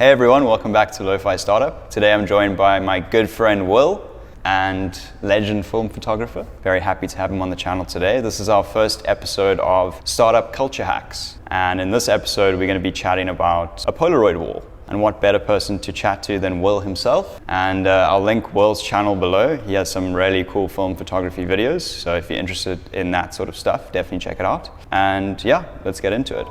Hey everyone, welcome back to Lo-Fi Startup. Today I'm joined by my good friend Will and legend film photographer. Very happy to have him on the channel today. This is our first episode of Startup Culture Hacks. And in this episode, we're going to be chatting about a Polaroid wall. And what better person to chat to than Will himself. And I'll link Will's channel below. He has some really cool film photography videos. So if you're interested in that sort of stuff, definitely check it out. And yeah, let's get into it.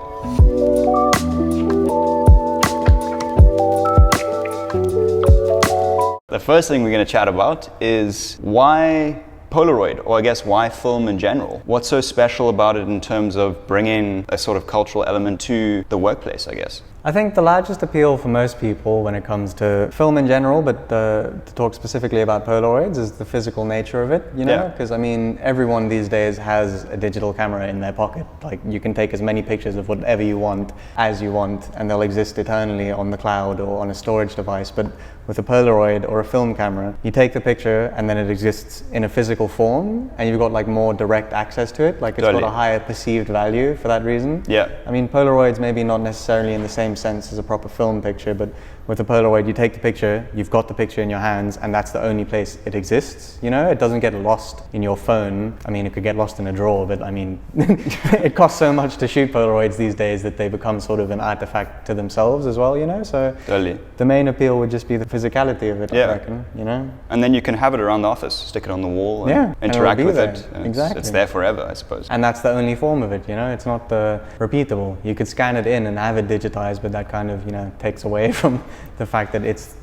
The first thing we're going to chat about is why Polaroid, or I guess why film in general. What's so special about it in terms of bringing a sort of cultural element to the workplace, I guess? I think the largest appeal for most people when it comes to film in general, but to talk specifically about Polaroids, is the physical nature of it, you know? Because I mean, everyone these days has a digital camera in their pocket. Like, you can take as many pictures of whatever you want as you want, and they'll exist eternally on the cloud or on a storage device. But with a Polaroid or a film camera, you take the picture and then it exists in a physical form, and you've got like more direct access to it. Like, it's got a higher perceived value for that reason. Yeah. I mean, Polaroids maybe not necessarily in the same sense as a proper film picture, but with a Polaroid, you take the picture, you've got the picture in your hands, and that's the only place it exists, you know? It doesn't get lost in your phone. I mean, it could get lost in a drawer, but I mean, it costs so much to shoot Polaroids these days that they become sort of an artifact to themselves as well, you know? So the main appeal would just be the physicality of it, I reckon, you know? And then you can have it around the office, stick it on the wall, and interact with it. Exactly. It's there forever, I suppose. And that's the only form of it, you know? It's not repeatable. You could scan it in and have it digitized, but that kind of, you know, takes away from the fact that it's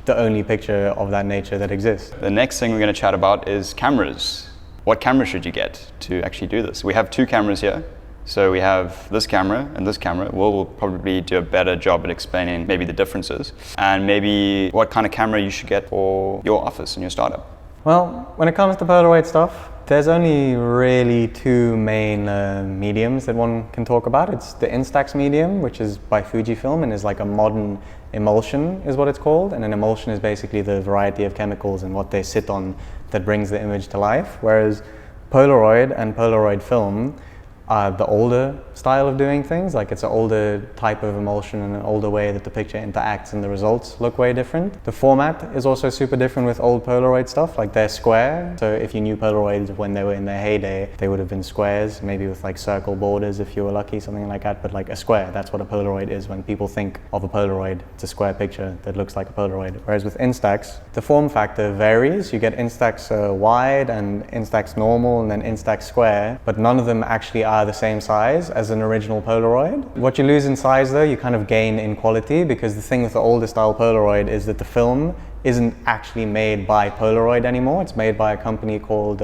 the only picture of that nature that exists. The next thing we're going to chat about is cameras. What camera should you get to actually do this? We have two cameras here. So we have this camera and this camera. We'll probably do a better job at explaining maybe the differences and maybe what kind of camera you should get for your office and your startup. Well, when it comes to Polaroid stuff, there's only really two main mediums that one can talk about. It's the Instax medium, which is by Fujifilm and is like a modern emulsion is what it's called. And an emulsion is basically the variety of chemicals and what they sit on that brings the image to life. Whereas Polaroid and Polaroid film are the older style of doing things. Like, it's an older type of emulsion and an older way that the picture interacts and the results look way different. The format is also super different with old Polaroid stuff. Like, they're square. So if you knew Polaroids when they were in their heyday, they would have been squares, maybe with like circle borders if you were lucky, something like that. But like a square, that's what a Polaroid is. When people think of a Polaroid, it's a square picture that looks like a Polaroid. Whereas with Instax, the form factor varies. You get Instax wide and Instax normal and then Instax square, but none of them actually are the same size as an original Polaroid. What you lose in size though, you kind of gain in quality, because the thing with the older style Polaroid is that the film isn't actually made by Polaroid anymore. It's made by a company called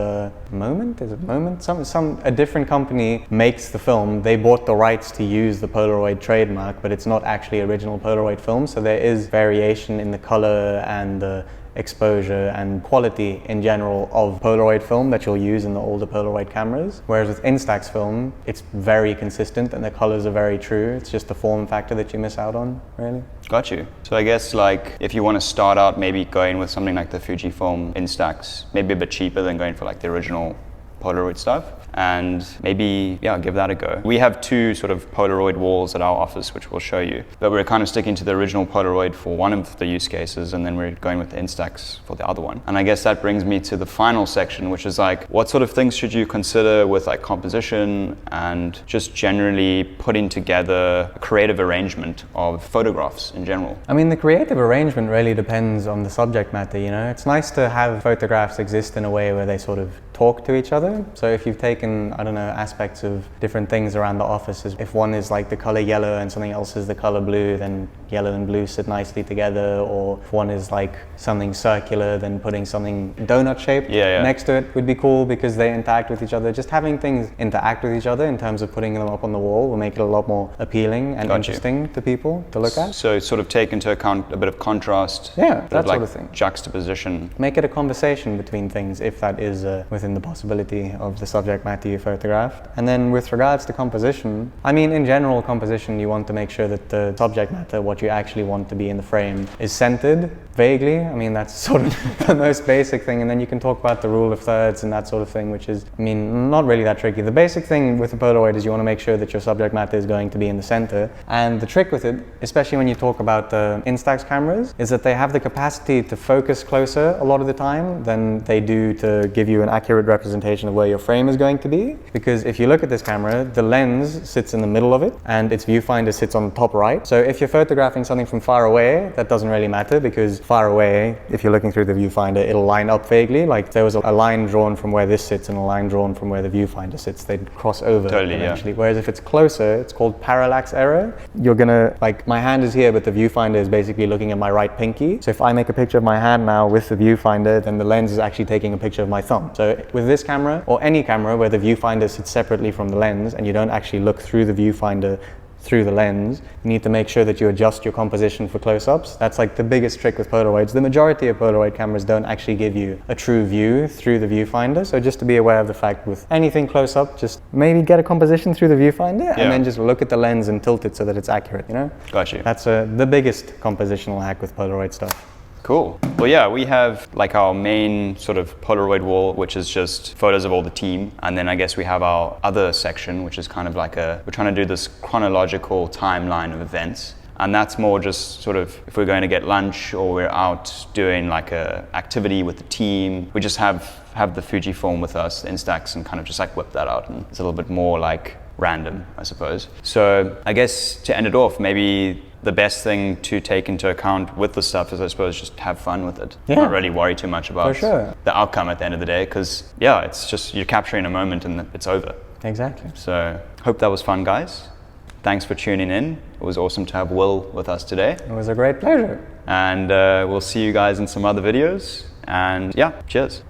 Moment? Is it Moment? A different company makes the film. They bought the rights to use the Polaroid trademark, but it's not actually original Polaroid film. So there is variation in the color and the exposure and quality in general of Polaroid film that you'll use in the older Polaroid cameras. Whereas with Instax film, it's very consistent and the colors are very true. It's just the form factor that you miss out on, really. Got you. So I guess like if you want to start out maybe going with something like the Fujifilm Instax, maybe a bit cheaper than going for like the original Polaroid stuff, and maybe, give that a go. We have two sort of Polaroid walls at our office, which we'll show you, but we're kind of sticking to the original Polaroid for one of the use cases, and then we're going with the Instax for the other one. And I guess that brings me to the final section, which is like, what sort of things should you consider with like composition and just generally putting together a creative arrangement of photographs in general? I mean, the creative arrangement really depends on the subject matter, you know? It's nice to have photographs exist in a way where they sort of talk to each other. So if you've taken, I don't know, aspects of different things around the office, if one is like the color yellow and something else is the color blue, then yellow and blue sit nicely together. Or if one is like something circular, then putting something donut shaped next to it would be cool because they interact with each other. Just having things interact with each other in terms of putting them up on the wall will make it a lot more appealing and interesting to people to look at. So sort of take into account a bit of contrast. Yeah, that sort of thing. Juxtaposition. Make it a conversation between things if that is within the possibility of the subject matter you photographed. And then with regards to composition, I mean, in general composition, you want to make sure that the subject matter, what what you actually want to be in the frame is centered vaguely. I mean, that's sort of the most basic thing. And then you can talk about the rule of thirds and that sort of thing, which is, I mean, not really that tricky. The basic thing with a Polaroid is you want to make sure that your subject matter is going to be in the center. And the trick with it, especially when you talk about the Instax cameras, is that they have the capacity to focus closer a lot of the time than they do to give you an accurate representation of where your frame is going to be. Because if you look at this camera, the lens sits in the middle of it and its viewfinder sits on the top right. So if you're photographing something from far away, that doesn't really matter, because far away, if you're looking through the viewfinder, it'll line up vaguely. Like there was a line drawn from where this sits and a line drawn from where the viewfinder sits, they'd cross over eventually. Yeah. Whereas if it's closer, it's called parallax error. You're gonna, like, my hand is here, but the viewfinder is basically looking at my right pinky. So if I make a picture of my hand now with the viewfinder, then the lens is actually taking a picture of my thumb. So with this camera, or any camera where the viewfinder sits separately from the lens and you don't actually look through the viewfinder through the lens, you need to make sure that you adjust your composition for close-ups. That's like the biggest trick with Polaroids. The majority of Polaroid cameras don't actually give you a true view through the viewfinder, so just to be aware of the fact with anything close-up, just maybe get a composition through the viewfinder and then just look at the lens and tilt it so that it's accurate, you know? Got you. That's the biggest compositional hack with Polaroid stuff. Cool. Well, yeah, we have like our main sort of Polaroid wall, which is just photos of all the team. And then I guess we have our other section, which is kind of like we're trying to do this chronological timeline of events. And that's more just sort of if we're going to get lunch or we're out doing like a activity with the team, we just have the Fujifilm with us, the Instax, and kind of just like whip that out. And it's a little bit more like random, I suppose. So I guess to end it off, maybe the best thing to take into account with the stuff is, I suppose, just have fun with it. Not really worry too much about the outcome at the end of the day, because yeah, it's just you're capturing a moment and it's over. Exactly. So hope that was fun, guys. Thanks for tuning in. It was awesome to have Will with us today. It was a great pleasure. And we'll see you guys in some other videos. And yeah, cheers.